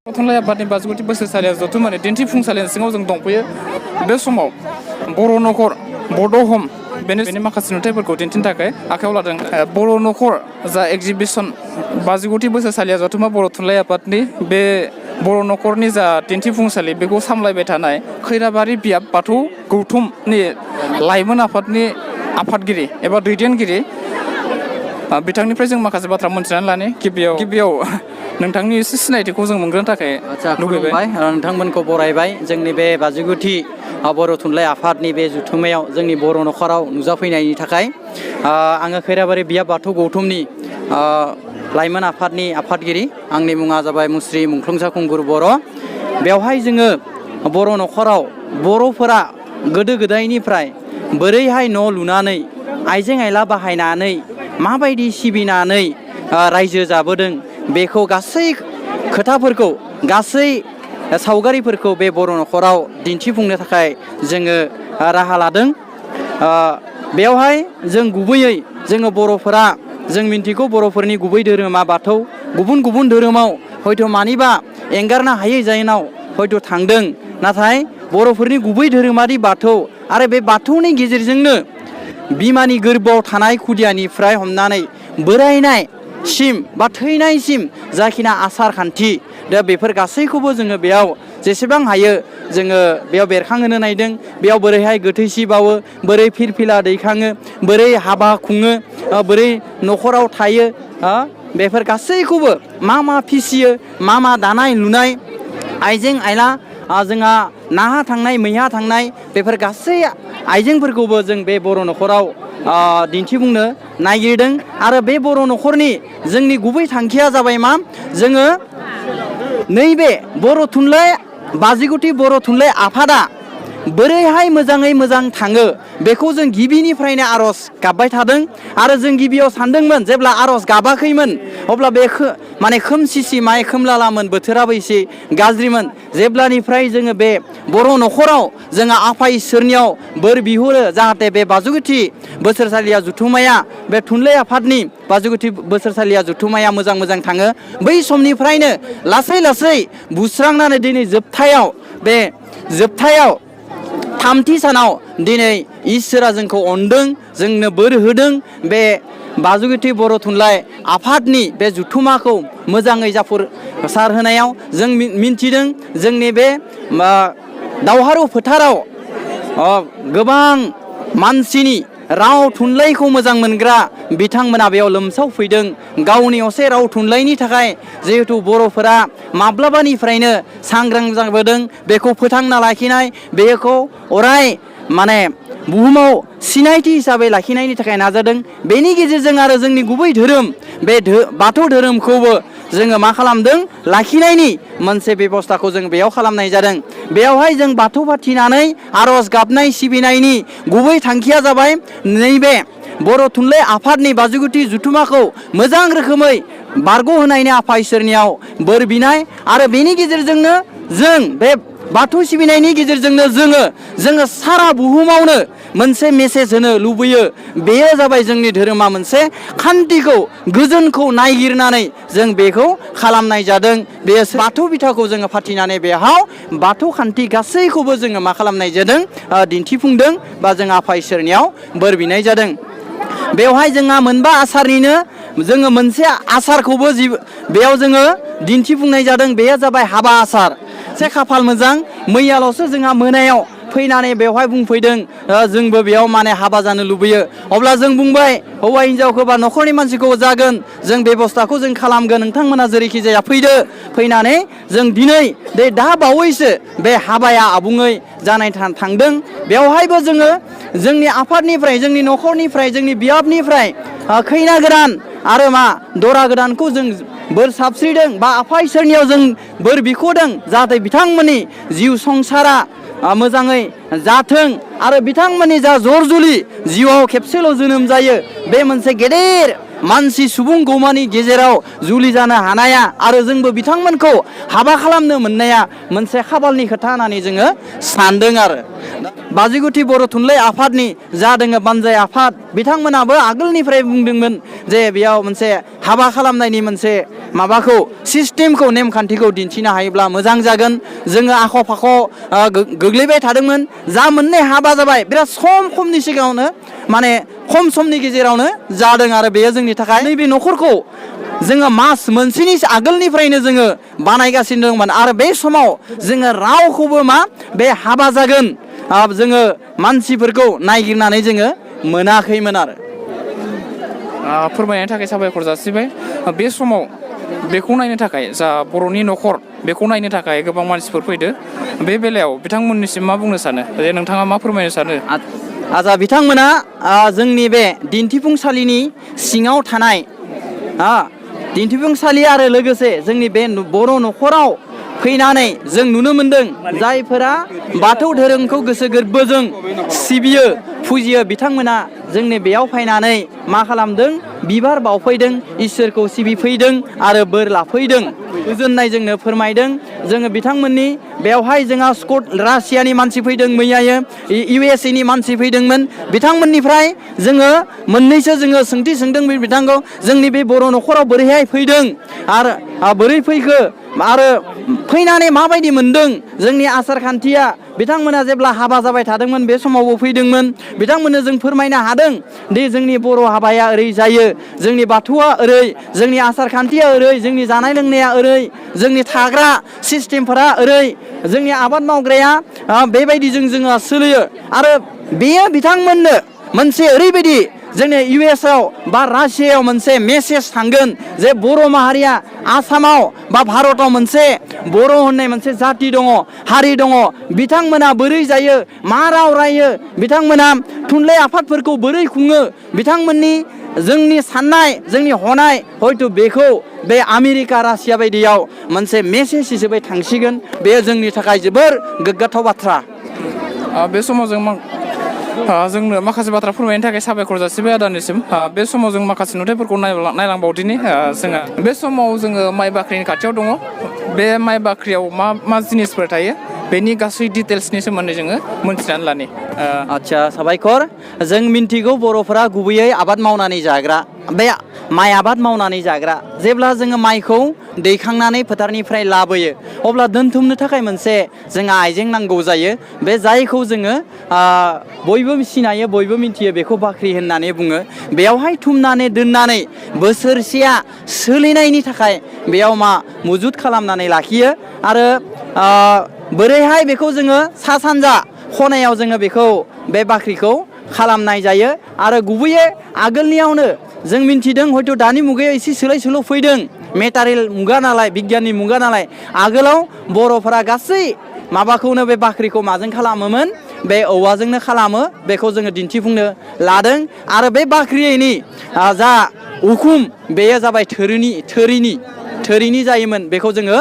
थुनलाइ आफादनि 50 बोसोरसालिया जथुम्मानि दिन्थिफुंसालिनि सिङाव जों दंफैयो। बे समाव बर' नखर बड' हम बेनि माखासे नुथायफोरखौ दिन्थिनो थाखाय आखायाव लादों। बर' नखर जा एग्जिबिसन 50 बोसोरसालिया जथुम्मा बर' थुनलाइ आफादनि बे बर' नखरनि जा दिन्थिफुंसालि बेखौ सामलायबाय थानाय खैराबारि बियाब बाथौ गौथुमनि लाइमोन आफादनि आफादगिरि एबा दैदेनगिरि बिथांनिफ्राय जों माखासे बाथ्रा मोनथिनानै लानो गिबियाव नोंथांनि एसे सिनायथिखौ जों मोनग्रोनो थाखाय लुबैबाय। नोंथांमोनखौ बरायबाय जोंनि बे 50 बर' थुनलाइ आफादनि बे जुथुमायाव जोंनि बर' नखराव नुजाफैनायनि थाखाय आङो खैराबारि बियाब बाथौ गौथुमनि लाइमोन आफादनि आफादगिरि। आंनि मुङा जाबाय मुस्रि मुंख्लंसा खुंगुर बर'। बेवहाय जोङो बर' नखराव बर'फोरा गोदो गोदायनिफ्राय बोरैहाय न' लुनानै आइजें आइला बाहायनानै माबायदि सिबिनानै रायजो जाबोदों बेखौ गासै खोथाफोरखौ गासै सावगारिफोरखौ बे बर' नखराव दिन्थिफुंनो थाखाय जोङो राहा लादों। बेवहाय जों गुबैयै जोङो बर'फोरा जों मिन्थिगौ बर'फोरनि गुबै धोरोमा बाथौ। गुबुन गुबुन धोरोमाव हयथ' मानिबा एंगारनो हायै जाहोनाव हयथ' थांदों, नाथाय बर'फोरनि गुबै धोरोमारि बाथौ आरो बे बाथौनि गेजेरजोंनो बिमानि गोरबोआव थानाय खुदियानिफ्राय हमनानै बोरायनायसिम बा थैनायसिम जाखिना आसार खान्थि दा बेफोर गासैखौबो जोङो बेयाव जेसेबां हायो जोङो बेयाव बेरखांहोनो नायदों। बेयाव बोरैहाय गोथैसि बावो, बोरै फिरफिला दैखाङो, बोरै हाबा खुङो, बोरै नखराव थायो, बेफोर गासैखौबो मा फिसियो, मा दानाय लुनाय आइजें आइला, जोंहा नाहा थांनाय मैहा थांनाय बेफोर गासै आइजेंफोरखौबो जों बे बर' नखराव दिन्थिफुंनो नागिरदों। आरो बे बर' नखरनि जोंनि गुबै थांखिया जाबाय मा, जोङो नैबे बर' थुनलाइ 50 बर' थुनलाइ आफादा बोरैहाय मोजाङै मोजां थाङो बेखौ जों गिबिनिफ्रायनो आर'ज गाबबाय थादों। आरो जों गिबियाव सानदोंमोन जेब्ला आर'ज गाबाखैमोन अब्ला बे माने खोमसिसि माय खोमलालामोन, बोथोराबो एसे गाज्रिमोन। जेब्लानिफ्राय जोङो बे बर' नखराव जोङो आफा इसोरनियाव बोर बिहरो जाहाथे बे 50 बोसोरसालिया जुथुमाया बे थुनलाइ आफादनि 50 बोसोरसालिया जुथुमाया मोजां मोजां थाङो, बै समनिफ्रायनो लासै लासै बुस्रांनानै दिनै जोबथायाव थामथि सानाव दिनै इसोरा जोंखौ अनदों, जोंनो बोर होदों। बे 50 बर' थुनलाइ आफादनि बे जुथुमाखौ मोजाङै जाफुंसार होनायाव जों मिन्थिदों जोंनि बे दावहारु फोथाराव गोबां मानसिनि राव थुनलाइखौ मोजां मोनग्रा बिथांमोना बेयाव लोमसावफैदों। गावनि असे राव थुनलाइनि थाखाय जिहेथु बर'फोरा माब्लाबानिफ्रायनो सांग्रां जाबोदों, बेखौ फोथांना लाखिनाय, बेखौ अराय माने बुहुमाव सिनायथि हिसाबै लाखिनायनि थाखाय नाजादों। बेनि गेजेरजों आरो जोंनि गुबै धोरोम बे बाथौ धोरोमखौबो जोङो मा खालामदों, लाखिनायनि मोनसे बेबस्थाखौ जों बेयाव खालामनाय जादों। बेयावहाय जों बाथौ फाथिनानै आर'ज गाबनाय सिबिनायनि गुबै थांखिया जाबाय नैबे बर' थुनलाइ आफादनि 50 जुथुमाखौ मोजां रोखोमै बारग'होनायनि आफा इसोरनियाव बोर बिनाय। आरो बेनि गेजेरजोंनो जों बे बाथौ सिबिनायनि गेजेरजोंनो जोङो सारा बुहुमावनो मोनसे मेसेज होनो लुबैयो। बेयो जाबाय जोंनि धोरोमा मोनसे खान्थिखौ, गोजोनखौ नागिरनानै जों बेखौ खालामनाय जादों। बे बाथौ बिथाखौ जोङो फाथिनानै बेयाव बाथौ खान्थि गासैखौबो जोङो मा खालामनाय जादों, दिन्थिफुंदों बा जों आफा इसोरनियाव बोर बिनाय जादों। बेवहाय जोंहा मोनबा आसारनिनो जोङो मोनसे आसारखौबो बेयाव जोङो दिन्थिफुंनाय जादों। बेयो जाबाय हाबा आसार। एसे खाफाल मोजां, मैयाल'सो जोंहा मोनायाव फैनानै बेवहाय बुंफैदों जोंबो बेयाव माने हाबा जानो लुबैयो। अब्ला जों बुंबाय हौवा हिनजावखौ बा नखरनि मानसिखौ जागोन, जों बेबस्थाखौ जों खालामगोन, नोंथांमोना जेरैखि जाया फैनानै जों दिनै दा बावैसो बे हाबाया आबुङै जानाय थांदों। बेवहायबो जोङो जोंनि आफादनिफ्राय, जोंनि नखरनिफ्राय, जोंनि बियाबनिफ्राय खैना गोदान आरो दरा गोदानखौ जों बोर साबस्रिदों बा आफा इसोरनियाव जों बोर बिख'दों जाहाथे बिथांमोननि जिउ संसारा मोजाङै जाथों आरो बिथांमोननि जा जर जुलि जिउआव खेबसेल' जोनोम जायो, बे मोनसे गेदेर मानसि सुबुं गौमानि गेजेराव जुलि जानो हानाया आरो जोंबो बिथांमोनखौ हाबा खालामनो मोननाया मोनसे खाफालनि खोथा होननानै जोङो सानदों आरो बाजिगुथि बर' थुनलाइ आफादनि जा दोङो बानजाय आफाद बिथांमोनाबो आगोलनिफ्राय बुंदोंमोन जे बेयाव मोनसे हाबा खालामनायनि मोनसे माबाखौ सिस्टेमखौ नेमखान्थिखौ दिन्थिनो हायोब्ला मोजां जागोन जोङो आख' फाख' गोग्लैबाय थादोंमोन जा मोननै हाबा जाबाय बिराद खमनि सिगाङावनो माने खम समनि गेजेरावनो जादों आरो बेयो जोंनि थाखाय नैबे न'खरखौ जोङो मास मोनसेनि आगोलनिफ्रायनो जोङो बानायगासिनो दंमोन आरो बे समाव जोङो रावखौबो मा बे हाबा जागोन जोङो मानसिफोरखौ नायगिरनानै जोङो मोनाखैमोन आरो फोरमायनायनि थाखाय साबायखर जासिबाय बे समाव बेखौ नायनो थाखाय जा बर'नि न'खर बेखौ नायनो थाखाय गोबां मानसिफोर फैदो बे बेलायाव बिथांमोननिसिम मा बुंनो सानो जे नोंथाङा मा फोरमायनो सानो आजा बिथांमोना जोंनि बे दिन्थिफुंसालिनि सिङाव थानाय दिन्थिफुंसालि आरो लोगोसे जोंनि बे बर' न'खराव फैनानै जों नुनो मोनदों जायफोरा बाथौ धोरोमखौ गोसो गोरबोजों सिबियो फुजियो बिथांमोना जोंनि बेयाव फैनानै मा खालामदों बिबार बावफैदों इसोरखौ सिबिफैदों आरो बोर लाफैदों गोजोननाय जोंनो फोरमायदों जोङो बिथांमोननि बेवहाय जोंहा रासियानि मानसि फैदों मैयायो USA नि मानसि फैदोंमोन बिथांमोननिफ्राय जोङो मोननैसो जोङो सोंथि सोंदों बिथांखौ जोंनि बे बर' न'खराव बोरैहाय फैदों आरो बोरै फैखो आरो फैनानै माबायदि मोनदों जोंनि आसार खान्थिया बिथांमोना जेब्ला हाबा जाबाय थादोंमोन बे समावबो फैदोंमोन बिथांमोननो जों फोरमायनो हादों दि जोंनि बर' हाबाया ओरै जायो जोंनि बाथौआ ओरै जोंनि आसार खान्थिया ओरै जोंनि जानाय लोंनाया ओरै जोंनि थाग्रा सिस्टेमफोरा ओरै जोंनि आबाद मावग्राया बेबायदिजों जोङो सोलियो आरो बेयो बिथांमोननो मोनसे ओरैबायदि जोंनि US आव बा रासियायाव मोनसे मेसेज थांगोन जे बर' माहारिया आसामाव बा भारताव मोनसे बर' होननाय मोनसे जाति दङ हारि दङ बिथांमोना बोरै जायो मा राव रायो बिथांमोना थुनलाइ आफादफोरखौ बोरै खुङो बिथांमोननि जोंनि साननाय जोंनि हनाय हयथ' बेखौ बे आमेरिका रासिया बायदियाव मोनसे मेसेज हिसाबै थांसिगोन बेयो जोंनि थाखाय जोबोर गोग्गाथाव बाथ्रा बे समाव जोंनो माखासे बाथ्रा फोरमायनो थाखाय साबायखर जासिबाय आदानिसिम बे समाव जों माखासे नुथायफोरखौ नायलांबावदिनि जोङो बे समाव जोङो माइ बाख्रिनि खाथियाव दङ बे माइ बाख्रियाव मा जिनिसफोर थायो बेनि गासै डिटेल्सनि सोमोन्दै जोङो मोनथिनानै लानि आदसा साबायखर जों मिन्थिगौ बर'फोरा गुबैयै आबाद मावनानै जाग्रा बे माइ आबाद मावनानै जाग्रा जेब्ला जोङो माइखौ दैखांनानै फोथारनिफ्राय लाबोयो अब्ला दोनथुमनो थाखाय मोनसे जोंहा आइजें नांगौ जायो बे जायखौ जोङो बयबो सिनायो बयबो मिन्थियो बेखौ बाख्रि होननानै बुङो बेयावहाय थुमनानै दोननानै बोसोरसेया सोलिनायनि थाखाय बेयाव मजुद खालामनानै लाखियो आरो बोरैहाय बेखौ जोङो सा सानजा खनायाव जोङो बेखौ बे बाख्रिखौ खालामनाय जायो आरो गुबैयै आगोलनियावनो जों मिन्थिदों हयथ' दानि मुगायाव एसे सोलाय सोल' फैदों मेटारियेल मुगा नालाय बिगियाननि मुगा नालाय आगोलाव बर'फोरा गासै माबाखौनो बे बाख्रिखौ माजों खालामोमोन बे औवाजोंनो खालामो बेखौ जोङो दिन्थिफुंनो लादों आरो बे बाख्रिनि जा उखुम बेयो जाबाय थोरिनि जायोमोन बेखौ जोङो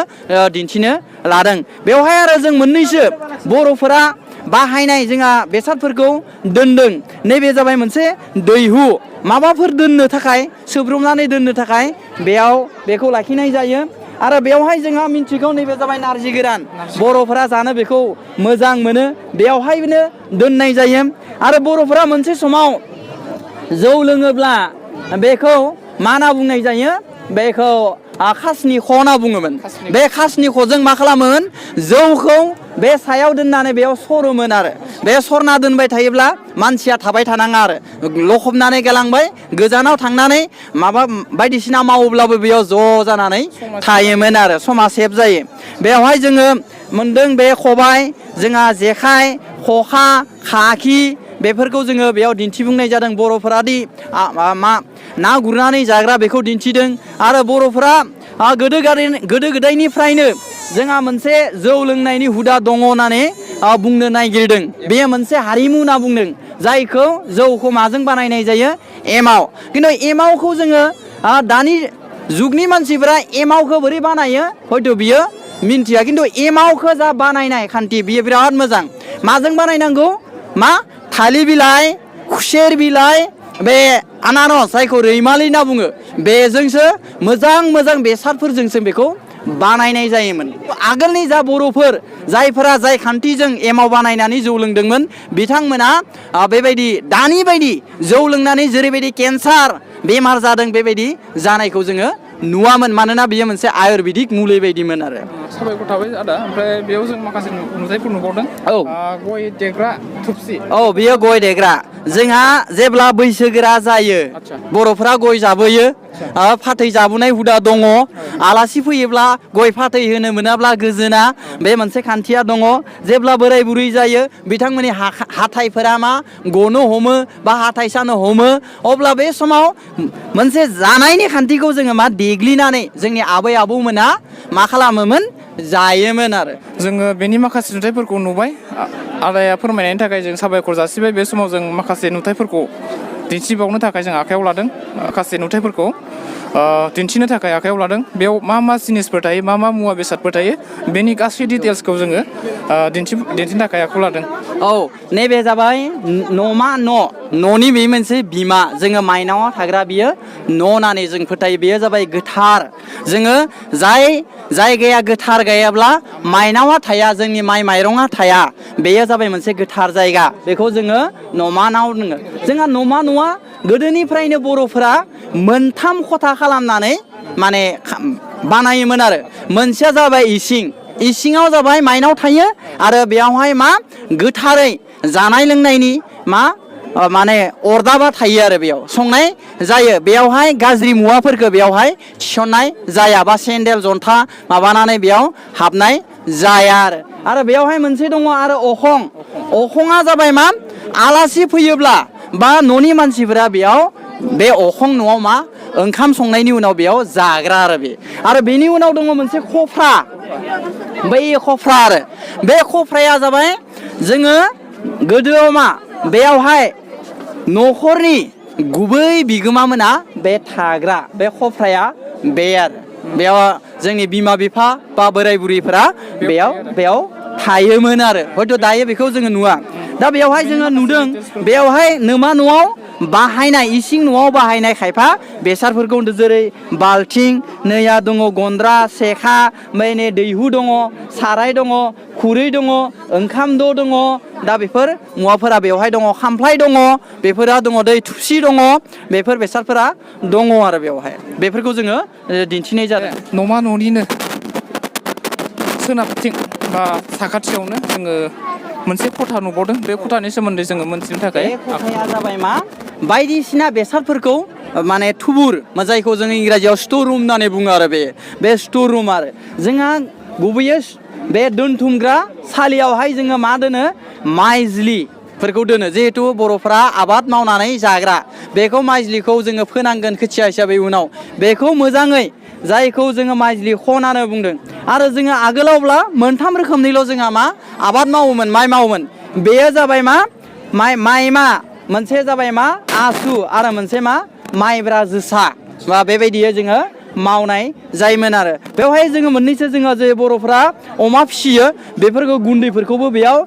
दिन्थिनो लादों बेवहाय आरो जों मोननैसो बर'फोरा बाहायनाय जोंहा बेसादफोरखौ दोनदों नैबे जाबाय मोनसे दैहु माबाफोर दोननो थाखाय सोब्रबनानै दोननो थाखाय बेयाव बेखौ लाखिनाय जायो आरो बेवहाय जोंहा मिन्थिगौ नैबे जाबाय नारजि गोरान बर'फोरा जानो बेखौ मोजां मोनो बेयावहायनो दोननाय जायो आरो बर'फोरा मोनसे समाव जौ लोङोब्ला बेखौ मा होनना बुंनाय जायो बेखौ खासनि ख' होनना बुङोमोन बे खासनि ख'जों मा खालामोमोन जौखौ बे सायाव दोननानै बेयाव सरोमोन आरो बे सरना दोनबाय थायोब्ला मानसिया थाबाय थानाङा आरो लखबनानै गालांबाय गोजानाव थांनानै माबा बायदिसिना मावोब्लाबो बेयाव ज' जानानै थायोमोन आरो समा सेभ जायो बेवहाय जोङो मोनदों बे खबाइ जोंहा जेखाइ खखा खाखि बेफोरखौ जोङो बेयाव दिन्थिफुंनाय जादों बर'फोरादि ना गुरनानै जाग्रा बेखौ दिन्थिदों आरो बर'फोरा गोदो गोदायनिफ्रायनो जोंहा मोनसे जौ लोंनायनि हुदा दङ होननानै बुंनो नागिरदों बेयो मोनसे हारिमु होनना बुंदों जायखौ जौखौ माजों बानायनाय जायो एमाव खिन्थु एमावखौ जोङो दानि जुगनि मानसिफोरा एमावखौ बोरै बानायो हयथ' बियो मिन्थिया खिन्थु एमावखौ जा बानायनाय खान्थि बियो बिराद मोजां माजों बानायनांगौ थालिर बिलाइ खुसेर बिलाइ बे आनारस जायखौ रैमालि होनना बुङो बेजोंसो मोजां बेसादफोरजोंसो बेखौ बानायनाय जायोमोन आगोलनि जा बर'फोर जायफोरा जाय खान्थिजों एमाव बानायनानै जौ लोंदोंमोन बिथांमोना बेबायदि दानि बायदि जौ लोंनानै जेरैबायदि केन्सार बेमार जादों बेबायदि जानायखौ जोङो नुवामोन मानोना बियो मोनसे आयुर्वेदिक मुलि बायदिमोन आरो साबायखर थाबाय आदा ओमफ्राय बेयाव जों माखासे नुथायफोर नुबावदों औ गय देग्रा थुबसि औ बियो गय देग्रा जोंहा जेब्ला बैसोगोरा जायो बर'फोरा गय जाबोयो फाथै जाबोनाय हुदा दङ आलासि फैयोब्ला गय फाथै होनो मोनाब्ला गोजोना बे मोनसे खान्थिया दङ जेब्ला बोराय बुरै जायो बिथांमोननि हाथाइफोरा मा गनो हमो बा हाथाइ सानो हमो अब्ला बे समाव मोनसे जानायनि खान्थिखौ जोङो मा देग्लिनानै जोंनि आबै आबौमोना मा खालामोमोन जायोमोन आरो जोङो बेनि माखासे नुथायफोरखौ नुबाय आदाया फोरमायनायनि थाखाय जों साबायखर जासिबाय बे समाव जों माखासे नुथायफोरखौ दिन्थिबावनो थाखाय जों आखायाव लादों माखासे नुथायफोरखौ दिन्थिनो थाखाय आखायाव लादों बेयाव मा जिनिसफोर थायो मा मुवा बेसादफोर थायो बेनि गासै डिटेल्सखौ जोङो दिन्थिनो थाखाय आखायाव लादों औ नैबे जाबाय न'मा न'नि बे मोनसे बिमा जोङो माइनावआ थाग्रा बियो न' होननानै जों फोथायो बेयो जाबाय गोथार जोङो जाय जायगाया गोथार गैयाब्ला माइनावआ थाया जोंनि माइ माइरङा थाया बेयो जाबाय मोनसे गोथार जायगा बेखौ जोङो न'मा न' होनो जोंहा न'मा न'आ गोदोनिफ्रायनो बर'फोरा मोनथाम खथा खालामनानै माने बानायोमोन आरो मोनसेया जाबाय इसिङाव जाबाय माइनाव थायो आरो बेयावहाय मा गोथारै जानाय लोंनायनि माने अरदाबा थायो आरो बेयाव संनाय जायो बेयावहाय गाज्रि मुवाफोरखौ बेयावहाय थिसननाय जाया बा सेन्देल जन्था माबानानै बेयाव हाबनाय जाया आरो बेयावहाय मोनसे दङ आरो अखङा जाबाय मा आलासि फैयोब्ला बा न'नि मानसिफोरा बेयाव बे अखं न'आव मा ओंखाम संनायनि उनाव बेयाव जाग्रा आरो बेनि उनाव दङ मोनसे खफ्रा बै खफ्रा आरो बे खफ्राया जाबाय जोङो गोदोआव मा बेयावहाय न'खरनि गुबै बिगोमा मोना बे थाग्रा बे खफ्राया बे आरो बेयाव जोंनि बिमा बिफा बा बोराय बुरैफोरा बेयाव थायोमोन आरो हयथ' दायो बेखौ जोङो नुवा दा बेयावहाय जोङो नुदों बेयावहाय नोमा न'आव बाहायनाय इसिं न'आव बाहायनाय खायफा बेसादफोरखौ जेरै बाल्थिं नैया दङ गन्द्रा सेखा ओमफ्राय दैहु दङ साराय दङ खुरै दङ ओंखाम द' दङ दा बेफोर मुवाफोरा बेवहाय दङ खामफ्लाय दङ बेफोरा दङ दै थुबसि दङ बेफोर बेसादफोरा दङ आरो बेवहाय बेफोरखौ जोङो दिन्थिनाय जादों न'मा न'निनो सोनाबथिं बा साखाथियावनो जोङो मोनसे खथा नुबावदों बे खथानि सोमोन्दै जोङो मोनथिनो थाखाय बे खथाया जाबाय मा बायदिसिना बेसादफोरखौ माने थुबुर जायखौ जों इंराजियाव स्ट'र रुम होननानै बुङो आरो बे स्ट'र रुम आरो जोंहा गुबैयै बे दोनथुमग्रा सालियावहाय जोङो मा दोनो माइज्लिफोरखौ दोनो जिहेथु बर'फ्रा आबाद मावनानै जाग्रा बेखौ माइज्लिखौ जोङो फोनांगोन खोथिया हिसाबै उनाव बेखौ मोजाङै जायखौ जोङो माइज्लि खनानो बुंदों आरो जोङो आगोलावब्ला मोनथाम रोखोमनिल' जोंहा मा आबाद मावोमोन माइ मावोमोन बेयो जाबाय मा माइ मोनसे जाबाय मा आसु आरो मोनसे मा माइब्रा जोसा बा बेबायदियै जोङो मावनाय जायोमोन आरो बेवहाय जोङो मोननैसो जोङो जे बर'फ्रा अमा फिसियो बेफोरखौ गुन्दैफोरखौबो बेयाव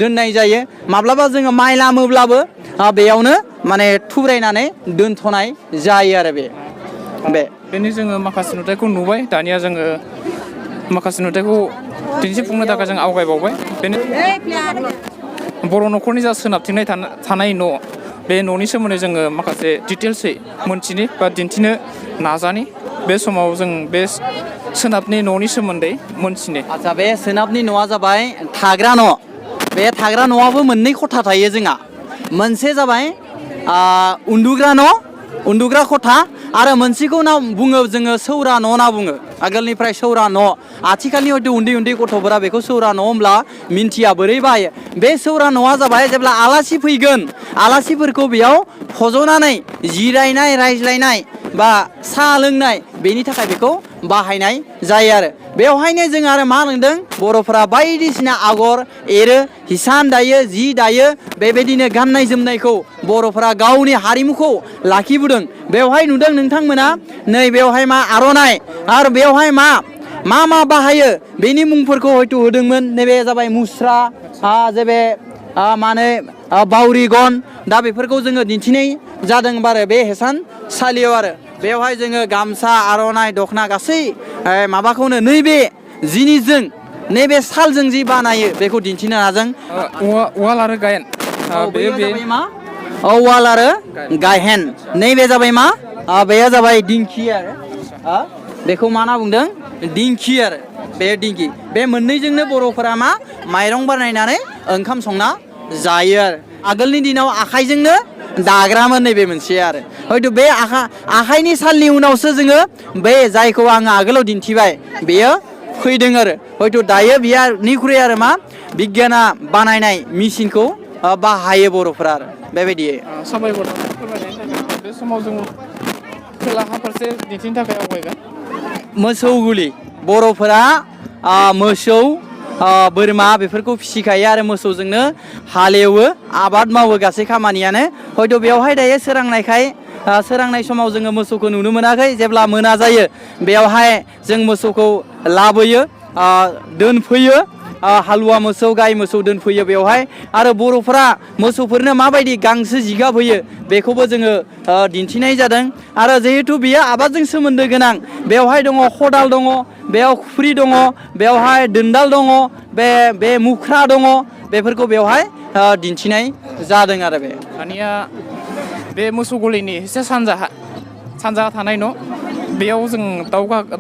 दोननाय जायो माब्लाबा जोङो माइ लामोब्लाबो बेयावनो माने थुब्रायनानै दोनथ'नाय जायो आरो बेनि जोङो माखासे नुथायखौ नुबाय दानिया जोङो माखासे नुथायखौ दिन्थिफुंनो थाखाय जों आवगायबावबाय बेनो बर' न'खरनि जा सोनाबथिंनाय थानाय न' बे न'नि सोमोन्दै जोङो माखासे डिटेल्सै मोनथिनो बा दिन्थिनो नाजानि बे समाव जों बे सोनाबनि न'नि सोमोन्दै मोनथिनो आच्छा बे सोनाबनि न'आ जाबाय थाग्रा न' बे थाग्रा न'आबो मोननै खथा थायो जोंहा मोनसे जाबाय उन्दुग्रा खथा आरो मोनसेखौ बुङो जोङो सौरा न' होनना बुङो आगोलनिफ्राय सौरा न' आथिखालनि हयथ' उन्दै गथ'फोरा बेखौ सौरा न' होनब्ला मिन्थिया बोरै बाहायो बे सौरा न'आ जाबाय जेब्ला आलासि फैगोन आलासिफोरखौ बेयाव फज'नानै जिरायनाय रायज्लायनाय बा साहा लोंनाय बेनि थाखाय बेखौ बाहायनाय जायो आरो बेवहायनो जों आरो मा नुदों बर'फोरा बायदिसिना आगर एरो हिसान दायो जि दायो बेबायदिनो गाननाय जोमनायखौ बर'फोरा गावनि हारिमुखौ लाखिबोदों बेवहाय नुदों नोंथांमोना नै बेवहाय मा आर'नाइ आरो बेवहाय मा बाहायो बेनि मुंफोरखौ हयथ' होदोंमोन नैबे जाबाय मुस्रा जे बे माने बावरि गन दा बेफोरखौ जोङो दिन्थिनाय जादों आरो बे हिसानसालियाव आरो बेवहाय जोङो गामसा आर'नाइ दख'ना गासै माबाखौनो नैबे जिनिसजों नैबे सालजों जि बानायो बेखौ दिन्थिनो हादों। उवाल आरो गायेन जाबाय मा उवाल आरो गायहेन नैबे जाबाय मा बेयो जाबाय दिंखि आरो बेखौ मा होनना बुंदों दिंखि आरो बे दिंखि बे मोननैजोंनो बर'फोरा मा माइरं बानायनानै ओंखाम संना जायो आरो आगोलनि दिनाव आखाइजोंनो दाग्रामोन नैबे मोनसे आरो हयथ' बे आखाइनि सालनि उनावसो जोङो बे जायखौ आङो आगोलाव दिन्थिबाय बेयो फैदों आरो हयथ' दायो बिनिख्रुइ आरो मा बिगियाना बानायनाय मेचिनखौ बाहायो बर'फोरा आरो बेबायदि साबायखर फोरमायनायनि थाखाय बे समाव जों खोलाहा फारसे दिन्थिनो थाखाय आवगायगोन मोसौ गुलि बर'फोरा मोसौ बोरमा बेफोरखौ फिसिखायो आरो मोसौजोंनो हालेवो आबाद मावो गासै खामानियानो हयथ' बेवहाय दायो सोरांनाय समाव जोङो मोसौखौ नुनो मोनाखै जेब्ला मोना जायो बेवहाय जों मोसौखौ लाबोयो दोनफैयो हालुवा मोसौ गाय मोसौ दोनफैयो बेवहाय आरो बर'फोरा मोसौफोरनो माबायदि गांसो जिगाब होयो बेखौबो जोङो दिन्थिनाय जादों आरो जिहेथु बियो आबादजों सोमोन्दो गोनां बेवहाय दङ खदाल दङ बेयाव खुफ्रि दङ बेवहाय दोनदाल दङ बे मुख्रा दङ बेफोरखौ बेवहाय दिन्थिनाय जादों आरो दानिया बे मोसौ गलिनि एसे सानजाहा थानाय न' बेयाव जों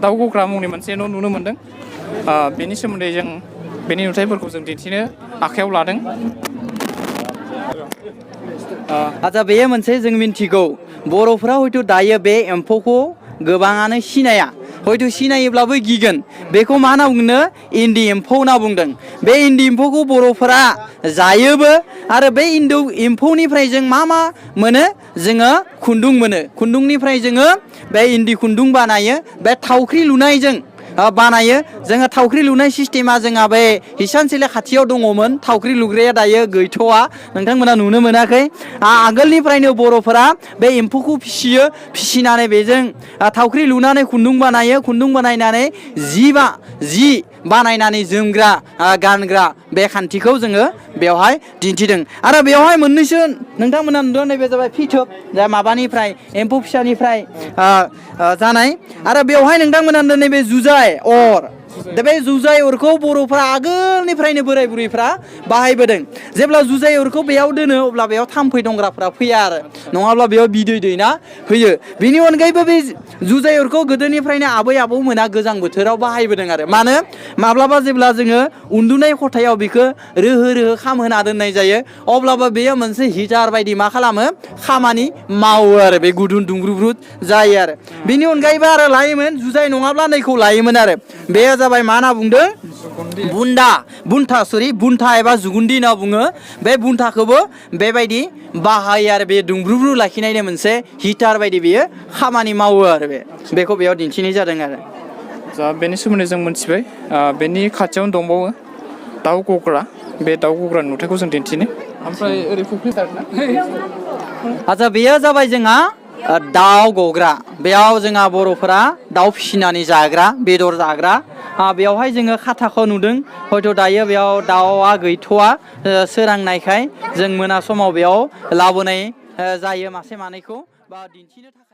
दाउ गग्रा मुंनि मोनसे न' नुनो मोन्दों बेनि सोमोन्दै जों बेनि नुथायफोरखौ जों दिन्थिनो आखायाव लादों आच्छा बेयो मोनसे जों मिन्थिगौ बर'फोरा हयथ' दायो बे एम्फौखौ गोबाङानो सिनाया हयथ' सिनायोब्लाबो गिगोन बेखौ मा होनना बुंनो इन्दि एम्फौ होनना बुंदों बे इन्दि एम्फौखौ बर'फोरा जायोबो आरो बे इन्दि एम्फौनिफ्राय जों मा मोनो जोङो खुन्दुं मोनो खुन्दुंनिफ्राय जोङो बे इन्दि खुन्दुं बानायो बे थावख्रि लुनायजों बानायो जोङो थावख्रि लुनाय सिस्टेमा जोंहा बे हिसानसालि खाथियाव दङमोन थावख्रि लुग्राया दायो गैथ'वा नोंथांमोना नुनो मोनाखै आगोलनिफ्रायनो बर'फोरा बे एम्फौखौ फिसिनानै बेजों थावख्रि लुनानै खुन्दुं बानायो खुन्दुं बानायनानै जि बानायनानै जोमग्रा गानग्रा बे खान्थिखौ जोङो बेवहाय दिन्थिदों आरो बेवहाय मोननैसो नोंथांमोना नुदों नैबे जाबाय फिथोब जा माबानिफ्राय एम्फौ फिसानिफ्राय जानाय आरो बेवहाय नोंथांमोना नैबे जुजाय अर दा बे जुजाय अरखौ बर'फ्रा आगोलनिफ्रायनो बोराय बुरैफ्रा बाहायबोदों जेब्ला जुजाय अरखौ बेयाव दोनो अब्ला बेयाव थाम्फै दंग्राफ्रा फैया आरो नङाब्ला बेयाव बिदै दैना होयो बेनि अनगायैबो बे जुजाय अरखौ गोदोनिफ्रायनो आबै आबौमोना गोजां बोथोराव बाहायबोदों आरो मानो माब्लाबा जेब्ला जोङो उन्दुनाय खथायाव बेखौ रोहो खामहोना दोननाय जायो अब्लाबो बेयो मोनसे हिटार बायदि मा खालामो खामानि मावो आरो बे गुदुं दुंब्रुद जायो आरो बेनि अनगायैबो आरो लायोमोन जुजाय नङाब्ला नैखौ लायोमोन आरो बे जाबाय मा होनना बुंदों बुन्था एबा जुगुन्दी होनना बुङो बे बुन्थाखौबो बेबायदि बाहायो आरो बे दुंब्रुब्रु लाखिनायनि मोनसे हिटार बायदि बेयो खामानि मावो आरो बेखौ बेयाव दिन्थिनाय जादों आरो जा बेनि सोमोन्दै जों मोनथिबाय बेनि खाथियावनो दंबावो दाउ गग्रा बे दाउ गग्रा नुथायखौ जों दिन्थिनो ओमफ्राय ओरै फुख्रि थारना आच्छा बेयो जाबाय जोंहा दाउ गग्रा बेयाव जोंहा बर'फोरा दाउ फिसिनानै जाग्रा बेदर जाग्रा बेवहाय जोङो खाथाखौ नुदों हयथ' दायो बेयाव दाउआ गैथ'वा सोरांनायखाय जों मोना समाव बेयाव लाबोनाय जायो मासे मानैखौ बा दिन्थिनो थाखाय